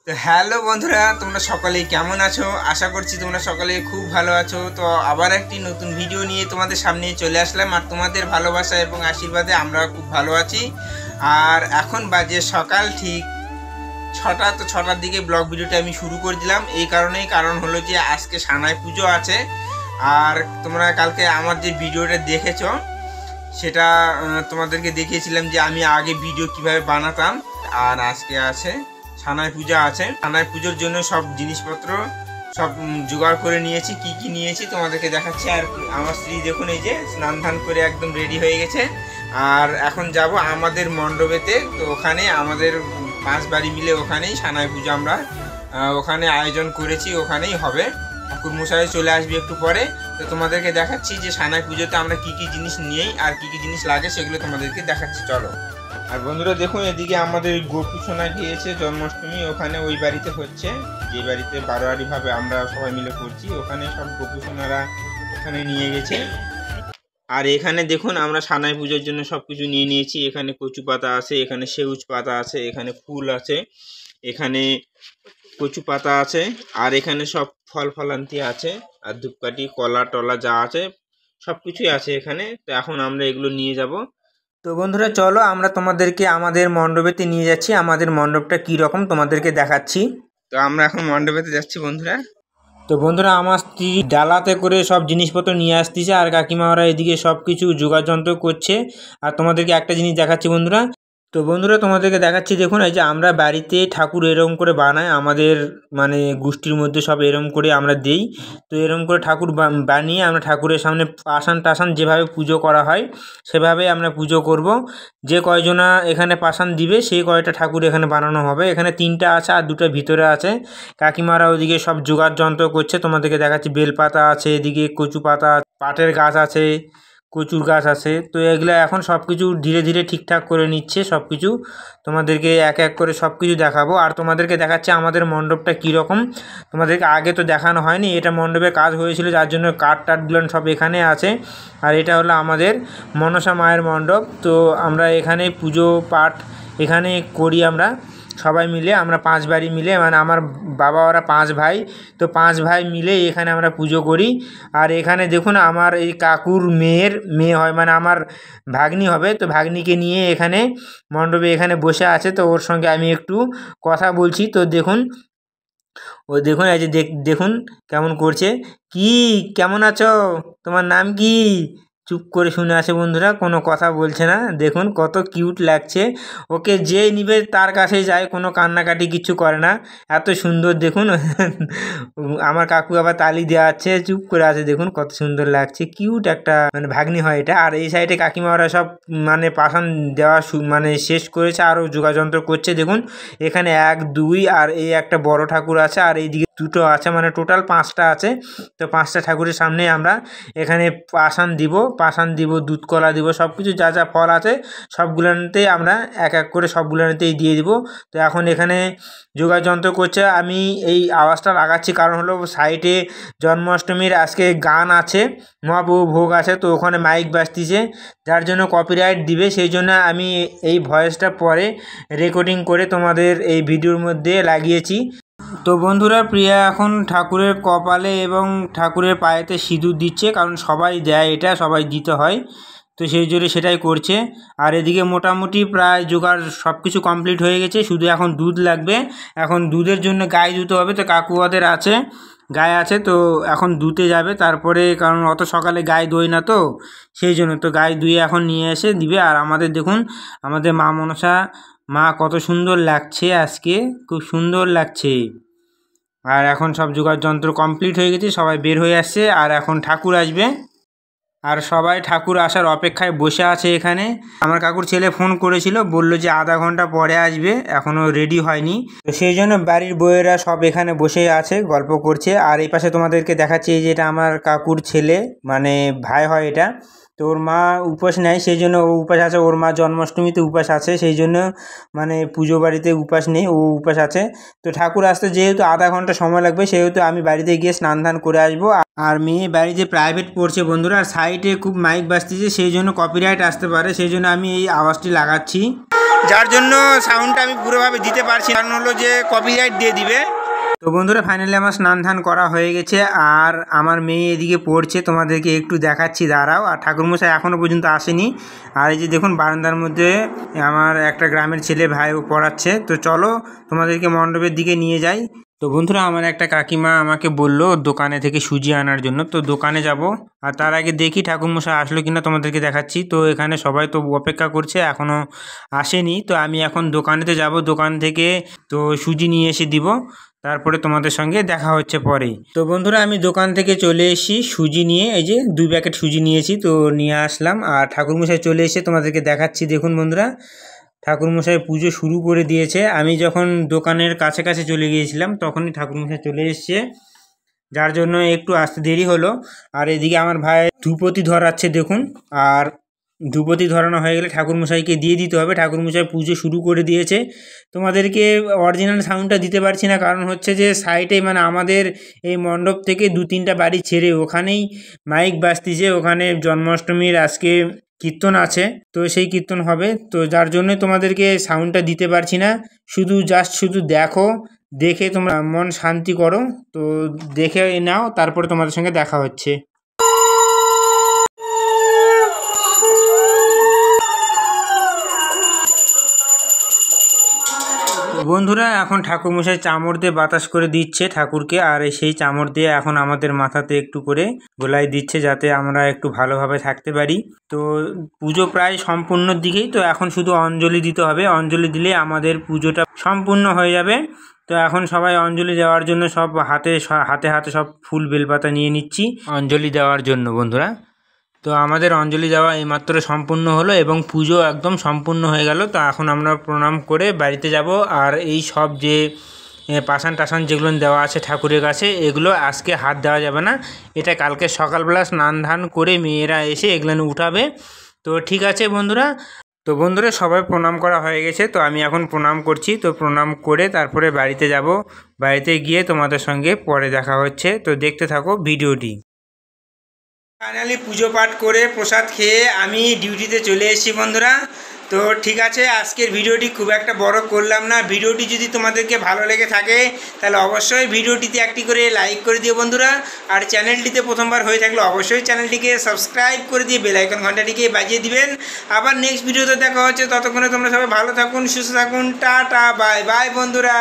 তো হ্যালো বন্ধুরা, তোমরা সকলেই কেমন আছো? আশা করছি তোমরা সকলেই খুব ভালো আছো। তো আবার একটি নতুন ভিডিও নিয়ে তোমাদের সামনে চলে আসলাম, আর তোমাদের ভালোবাসা এবং আশীর্বাদে আমরা খুব ভালো আছি। আর এখন বাজে সকাল ঠিক 6টা। তো 6টার দিকে ব্লগ ভিডিওটা আমি শুরু করে দিলাম। এই কারণ হলো যে আজকে সানাই পুজো আছে। আর তোমরা কালকে আমার যে ভিডিওটা দেখেছো সেটা তোমাদেরকে দেখিয়েছিলাম যে আমি আগে ভিডিও কিভাবে বানাতাম। আর আজকে আছে সানাই পূজা আছে। সানাই পুজোর জন্য সব জিনিসপত্র সব জোগাড় করে নিয়েছি। কি কি নিয়েছি তোমাদেরকে দেখাচ্ছি। আর আমার স্ত্রী দেখুন, এই যে স্নান ধান করে একদম রেডি হয়ে গেছে। আর এখন যাব আমাদের মণ্ডপেতে। তো ওখানে আমাদের 5 বাড়ি মিলে ওখানেই সানাই পুজো আমরা ওখানে আয়োজন করেছি, ওখানেই হবে। ঠাকুর মশাই চলে আসবে একটু পরে। তো তোমাদেরকে দেখাচ্ছি যে সানাই পুজোতে আমরা কি কি জিনিস নিই আর কি কি জিনিস লাগে সেগুলো তোমাদেরকে দেখাচ্ছি, চলো। আর বন্ধুরা দেখুন, এদিকে আমাদের গোপু সোনা গিয়েছে জন্মাষ্টমী, ওখানে ওই বাড়িতে হচ্ছে, যে বাড়িতে বারোয়ারি ভাবে আমরা সবাই মিলে করছি, ওখানে সব গোপু সোনারা ওখানে নিয়ে গেছে। আর এখানে দেখুন আমরা সানাই পুজোর জন্য সব কিছু নিয়ে নিয়েছি। এখানে কচু পাতা আছে, এখানে সেউজ পাতা আছে, এখানে ফুল আছে, এখানে কচু পাতা আছে, আর এখানে সব ফল ফলান্তি আছে, আর ধূপকাঠি কলা টলা যা আছে সব কিছুই আছে এখানে। তো এখন আমরা এগুলো নিয়ে যাব। তো বন্ধুরা চলো, আমরা তোমাদেরকে আমাদের মণ্ডপেতে নিয়ে যাচ্ছি। আমাদের মণ্ডপটা কী রকম তোমাদেরকে দেখাচ্ছি। তো আমরা এখন মণ্ডপেতে যাচ্ছি বন্ধুরা। তো বন্ধুরা, আমার স্ত্রী ডালাতে করে সব জিনিসপত্র নিয়ে আসতেছে, আর কাকিমারা এদিকে সব কিছু যোগাযন্ত্র করছে। আর তোমাদেরকে একটা জিনিস দেখাচ্ছি বন্ধুরা। তো বন্ধুরা তোমাদেরকে দেখাচ্ছি, দেখুন এই যে আমরা বাড়িতে ঠাকুর এরম করে বানাই, আমাদের মানে গোষ্ঠীর মধ্যে সব এরম করে আমরা দেই। তো এরম করে ঠাকুর বানিয়ে আমরা ঠাকুরের সামনে পাশান টাশান যেভাবে পুজো করা হয় সেভাবে আমরা পুজো করব। যে কয়জনা এখানে পাশান দিবে সেই কয়টা ঠাকুর এখানে বানানো হবে। এখানে 3টা আছে আর 2টা ভিতরে আছে। কাকিমারা ওদিকে সব জোগাড় যন্ত্র করছে, তোমাদেরকে দেখাচ্ছি। বেলপাতা আছে, এদিকে কচু পাতা, পাটের গাছ আছে, কচুর গাছ আছে। তো এগুলো এখন সব কিছু ধীরে ধীরে ঠিকঠাক করে নিচ্ছে সব কিছু। তোমাদেরকে এক এক করে সব কিছু দেখাবো। আর তোমাদেরকে দেখাচ্ছে আমাদের মণ্ডপটা কীরকম। তোমাদেরকে আগে তো দেখানো হয়নি, এটা মণ্ডপে কাজ হয়েছিল, যার জন্য কাঠ টাঠগুলো সব এখানে আছে। আর এটা হলো আমাদের মনসা মায়ের মণ্ডপ। তো আমরা এখানে পুজো পাঠ এখানে করি আমরা সবাই মিলে। আমরা 5 বাড়ি মিলে, মানে আমার বাবা ওরা 5 ভাই, তো 5 ভাই মিলে এখানে আমরা পুজো করি। আর এখানে দেখুন আমার এই কাকুর মেয়ে হয়, মানে আমার ভাগ্নি হবে। তো ভাগ্নিকে নিয়ে এখানে মণ্ডপে এখানে বসে আছে। তো ওর সঙ্গে আমি একটু কথা বলছি। তো দেখুন, ও দেখুন এই যে দেখুন কেমন করছে। কি কেমন আছো, তোমার নাম কি? চুপ করে শুনে আসে বন্ধুরা, কোনো কথা বলছে না। দেখুন কত কিউট লাগছে। ওকে যে নিবে তার কাছে যায়, কোনো কান্নাকাটি কিছু করে না, এত সুন্দর দেখুন। আমার কাকু আবার তালি দেওয়া আছে, চুপ করে আছে। দেখুন কত সুন্দর লাগছে, কিউট একটা মানে ভাগ্নি হয় এটা। আর এই সাইডে কাকিমারা সব মানে পাশান দেওয়া মানে শেষ করেছে, আরও যোগাযন্ত্র করছে। দেখুন এখানে 1 2 আর এই একটা বড় ঠাকুর আছে, আর এইদিকে 2টো আছে, মানে টোটাল 5টা আছে। তো 5টা ঠাকুরের সামনে আমরা এখানে পাশান দিব, দুধ কলা দিব, সব কিছু যা যা ফল আছে সবগুলোতেই আমরা এক এক করে সবগুলোতেই দিয়ে দিব। তো এখন এখানে যোগাযন্ত্র করছে। আমি এই আওয়াজটা লাগাচ্ছি কারণ হলো সাইডে জন্মাষ্টমীর আজকে গান আছে, মহাপ্রভু ভোগ আছে, তো ওখানে মাইক বাজতিছে, যার জন্য কপিরাইট দিবে। সেই জন্য আমি এই ভয়েসটা পরে রেকর্ডিং করে তোমাদের এই ভিডিওর মধ্যে লাগিয়েছি। তো বন্ধুরা, প্রিয়া এখন ঠাকুরের কপালে এবং ঠাকুরের পায়েতে সিঁদুর দিচ্ছে, কারণ সবাই দেয়, এটা সবাই দিতে হয়, তো সেই জন্য সেটাই করছে। আর এদিকে মোটামুটি প্রায় জোগাড় সব কিছু কমপ্লিট হয়ে গেছে, শুধু এখন দুধ লাগবে। এখন দুধের জন্য গায়ে ধুতে হবে। তো কাকুয়াদের আছে, গায়ে আছে, তো এখন ধুতে যাবে তারপরে, কারণ অত সকালে গায়ে দই না, তো সেই জন্য তো গায়ে ধুয়ে এখন নিয়ে এসে দিবে। আর আমাদের দেখুন আমাদের মা মনসা মা কত সুন্দর লাগছে, আজকে খুব সুন্দর লাগছে। আর এখন সব জোগাড় যন্ত্র কমপ্লিট হয়ে গেছে, সবাই বের হয়ে আসছে। আর এখন ঠাকুর আসবে, আর সবাই ঠাকুর আসার অপেক্ষায় বসে আছে এখানে। আমার কাকুর ছেলে ফোন করেছিল, বললো যে আধা ঘন্টা পরে আসবে, এখনও রেডি হয়নি। তো সেই জন্য বাড়ির বউয়েরা সব এখানে বসে আছে, গল্প করছে। আর এই পাশে তোমাদেরকে দেখাচ্ছি, এই যে এটা আমার কাকুর ছেলে, মানে ভাই হয় এটা। তো ওর মা উপোস নেয়, সেই জন্য ও উপাস আছে। ওর মা জন্মাষ্টমীতে উপাস আছে, সেই জন্য মানে পুজো বাড়িতে উপাস নেই, ও উপাস আছে। তো ঠাকুর আসতে যেহেতু আধা ঘন্টা সময় লাগবে, সেহেতু আমি বাড়িতে গিয়ে স্নান ধান করে আসবো। আর মেয়ে বাড়িতে প্রাইভেট পড়ছে বন্ধুরা, আর সাইডে খুব মাইক বাজতেছে, সেই জন্য কপিরাইট আসতে পারে, সেই জন্য আমি এই আওয়াজটি লাগাচ্ছি, যার জন্য সাউন্ডটা আমি পুরোভাবে দিতে পারছি, কারণ হলো যে কপিরাইট দিয়ে দিবে। তো বন্ধুরা ফাইনালি আমার স্নান ধান করা হয়ে গেছে, আর আমার মেয়ে এদিকে পড়ছে, তোমাদেরকে একটু দেখাচ্ছি, দাঁড়াও। আর ঠাকুরমশাই এখনও পর্যন্ত আসেনি। আর এই যে দেখুন বারান্দার মধ্যে আমার একটা গ্রামের ছেলে ভাই ও পড়াচ্ছে। তো চলো তোমাদেরকে মণ্ডপের দিকে নিয়ে যাই। তো বন্ধুরা আমার একটা কাকিমা আমাকে বললো দোকানে থেকে সুজি আনার জন্য, তো দোকানে যাব। আর তার আগে দেখি ঠাকুরমশাই আসলো কিনা, তোমাদেরকে দেখাচ্ছি। তো এখানে সবাই তো অপেক্ষা করছে, এখনও আসেনি। তো আমি এখন দোকানেতে যাব, দোকান থেকে তো সুজি নিয়ে এসে দিব, তারপরে তোমাদের সঙ্গে দেখা হচ্ছে পরে। তো বন্ধুরা আমি দোকান থেকে চলে এসেছি সুজি নিয়ে, এই যে 2 প্যাকেট সুজি নিয়েছি, তো নিয়ে আসলাম। আর ঠাকুরমশাই চলে এসে তোমাদেরকে দেখাচ্ছি, দেখুন বন্ধুরা ঠাকুরমশাই পুজো শুরু করে দিয়েছে। আমি যখন দোকানের কাছে কাছে চলে গিয়েছিলাম তখনই ঠাকুরমশাই চলে এসছে, যার জন্য একটু আসতে দেরি হলো। আর এদিকে আমার ভাই ধূপতি ধরাচ্ছে দেখুন। আর ধূপতি ধরানো হয়ে গেলে ঠাকুরমশাইকে দিয়ে দিতে হবে। ঠাকুরমশাই পুজো শুরু করে দিয়েছে। তোমাদেরকে অরিজিনাল সাউন্ডটা দিতে পারছি না, কারণ হচ্ছে যে সাইডে মানে আমাদের এই মণ্ডপ থেকে 2-3টা বাড়ি ছেড়ে ওখানেই মাইক বাজতিছে, ওখানে জন্মাষ্টমীর আজকে কীর্তন আছে, তো সেই কীর্তন হবে। তো যার জন্য তোমাদেরকে সাউন্ডটা দিতে পারছি না। শুধু দেখো, দেখে তোমরা মন শান্তি করো। তো দেখে নাও, তারপরে তোমাদের সঙ্গে দেখা হচ্ছে। বন্ধুরা এখন ঠাকুরমশাই চামড় দিয়ে বাতাস করে দিচ্ছে ঠাকুরকে, আর সেই চামড় দিয়ে এখন আমাদের মাথাতে একটু করে গোলায় দিচ্ছে, যাতে আমরা একটু ভালোভাবে থাকতে পারি। তো পুজো প্রায় সম্পূর্ণর দিকেই, তো এখন শুধু অঞ্জলি দিতে হবে। অঞ্জলি দিলে আমাদের পুজোটা সম্পূর্ণ হয়ে যাবে। তো এখন সবাই অঞ্জলি দেওয়ার জন্য সব হাতে হাতে সব ফুল বেলপাতা নিয়ে নিচ্ছি অঞ্জলি দেওয়ার জন্য বন্ধুরা। তো আমাদের অঞ্জলি দেওয়া এইমাত্র সম্পূর্ণ হলো এবং পুজো একদম সম্পূর্ণ হয়ে গেল। তো এখন আমরা প্রণাম করে বাড়িতে যাব। আর এই সব যে পাশান টাশান যেগুলো দেওয়া আছে ঠাকুরের কাছে, এগুলো আজকে হাত দেওয়া যাবে না, এটা কালকে সকালবেলা স্নান ধান করে মেয়েরা এসে এগুলো উঠাবে। তো ঠিক আছে বন্ধুরা। তো বন্ধুরা সবাই প্রণাম করা হয়ে গেছে, তো আমি এখন প্রণাম করছি। তো প্রণাম করে তারপরে বাড়িতে যাব। বাড়িতে গিয়ে তোমাদের সঙ্গে পরে দেখা হচ্ছে। তো দেখতে থাকো ভিডিওটি। ফাইনালি পুজো পাঠ করে প্রসাদ খেয়ে আমি ডিউটিতে চলে এসেছি বন্ধুরা। তো ঠিক আছে, আজকের ভিডিওটি খুব একটা বড় করলাম না। ভিডিওটি যদি তোমাদেরকে ভালো লেগে থাকে তাহলে অবশ্যই ভিডিওটিতে একটি করে লাইক করে দিও বন্ধুরা। আর চ্যানেলটিতে প্রথমবার হয়ে থাকলে অবশ্যই চ্যানেলটিকে সাবস্ক্রাইব করে দিয়ে বেল আইকন ঘন্টাটিকে বাজিয়ে দিবেন। আবার নেক্সট ভিডিওতে দেখা হচ্ছে, ততক্ষণে তোমরা সবাই ভালো থাকুন, সুস্থ থাকুন, টাটা বাই বাই বন্ধুরা।